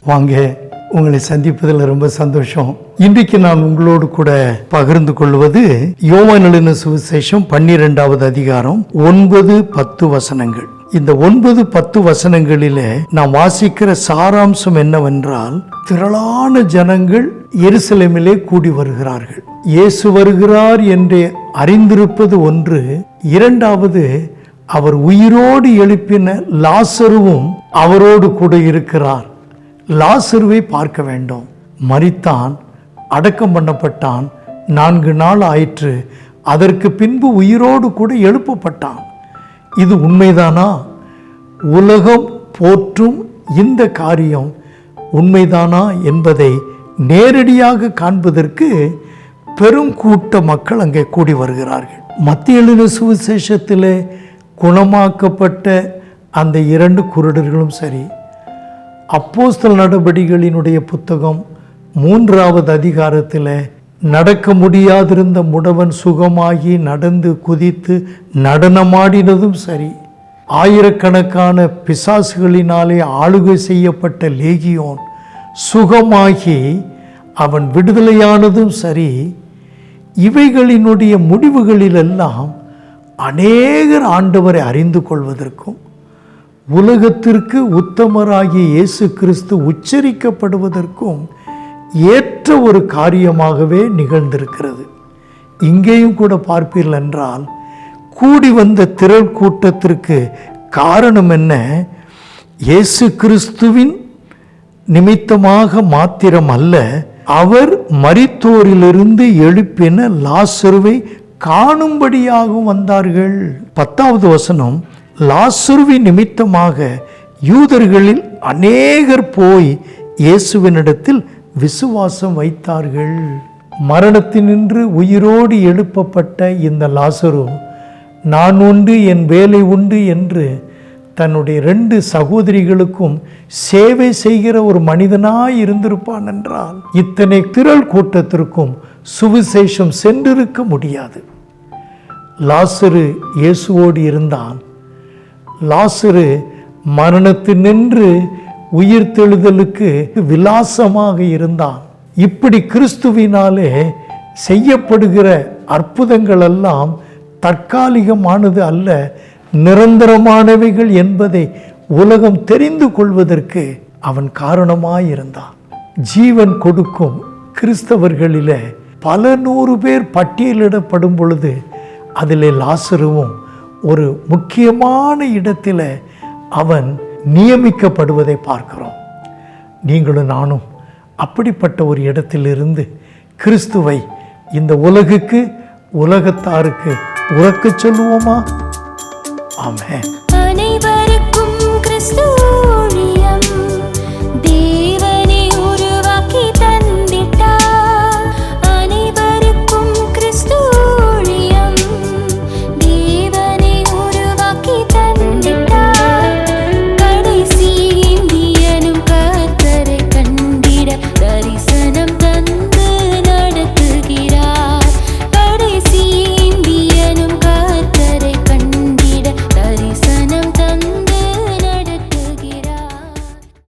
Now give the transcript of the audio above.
வாங்க, உங்களை சந்திப்பதில் ரொம்ப சந்தோஷம். இன்றைக்கு நான் உங்களோடு கூட பகிர்ந்து கொள்வது யோவான் எழுதின சுவிசேஷம் 12வது அதிகாரம் 9-10 வசனங்கள். இந்த 9-10 வசனங்களிலே நாம் வாசிக்கிற சாராம்சம் என்னவென்றால், திரளான ஜனங்கள் எருசலேமிலே கூடி வருகிறார்கள். இயேசு வருகிறார் என்று அறிந்திருப்பது ஒன்று, இரண்டாவது அவர் உயிரோடு எழுப்பின லாசருவும் அவரோடு கூட இருக்கிறார். லாசருவை பார்க்க வேண்டும். மரித்தான், அடக்கம் பண்ணப்பட்டான், 4 நாள் ஆயிற்று, அதற்கு பின்பு உயிரோடு கூட எழுப்பப்பட்டான். இது உண்மைதானா? உலகம் போற்றும் இந்த காரியம் உண்மைதானா என்பதை நேரடியாக காண்பதற்கு பெரும் கூட்ட மக்கள் அங்கே கூடி வருகிறார்கள். மத்திய எழுதின சுவிசேஷத்திலே குணமாக்கப்பட்ட அந்த 2 குருடர்களும் சரி, அப்போஸ்தலர் நடபடிகளினுடைய புத்தகம் 3வது அதிகாரத்தில் நடக்க முடியாதிருந்த முடவன் சுகமாகி நடந்து குதித்து நடனமாடினதும் சரி, ஆயிரக்கணக்கான பிசாசுகளினாலே ஆளுகை செய்யப்பட்ட லேகியோன் சுகமாகி அவன் விடுதலையானதும் சரி, இவைகளினுடைய முடிவுகளிலெல்லாம் அநேகர் ஆண்டவரை அறிந்து கொள்வதற்கும் உலகத்திற்கு உத்தமராகிய இயேசு கிறிஸ்து உச்சரிக்கப்படுவதற்கும் ஏற்ற ஒரு காரியமாகவே நிகழ்ந்திருக்கிறது. இங்கேயும் கூட பார்ப்பீர்கள் என்றால், கூடி வந்த திரள் கூட்டத்திற்கு காரணம் என்ன? இயேசு கிறிஸ்துவின் நிமித்தமாக மாத்திரம் அல்ல, அவர் மரித்தோரிலிருந்து எழுப்பின லாசருவை காணும்படியாகவும் வந்தார்கள். 10வது வசனம், லாசருவின் நிமித்தமாக யூதர்களில் அநேகர் போய் இயேசுவினிடத்தில் விசுவாசம் வைத்தார்கள். மரணத்தினின்று உயிரோடு எழுப்பப்பட்ட இந்த லாசரு, நான் உண்டு, என் வேலை உண்டு என்று தன்னுடைய 2 சகோதரிகளுக்கும் சேவை செய்கிற ஒரு மனிதனாய் இருந்திருப்பான் என்றால், இத்தனை திரள் கூட்டத்திற்கும் சுவிசேஷம் சென்றிருக்க முடியாது. லாசரு இயேசுவோடு இருந்தான். லாசரு மரணத்தினின்று உயிர்த்தெழுதலுக்கு விலாசமாக இருந்தான். இப்படி கிறிஸ்துவினாலே செய்யப்படுகிற அற்புதங்கள் எல்லாம் தற்காலிகமானது அல்ல, நிரந்தரமானவைகள் என்பதை உலகம் தெரிந்து கொள்வதற்கு அவன் காரணமாயிருந்தான். ஜீவன் கொடுக்கும் கிறிஸ்தவர்களிலே பல 100 பேர் பட்டியலிடப்படும் பொழுது அதிலே லாசருவும் ஒரு முக்கியமான இடத்தில் அவன் நியமிக்கப்படுவதை பார்க்கிறோம். நீங்களும் நானும் அப்படிப்பட்ட ஒரு இடத்திலிருந்து கிறிஸ்துவை இந்த உலகுக்கு, உலகத்தாருக்கு உறக்கச் சொல்லுவோமா? ஆமென்.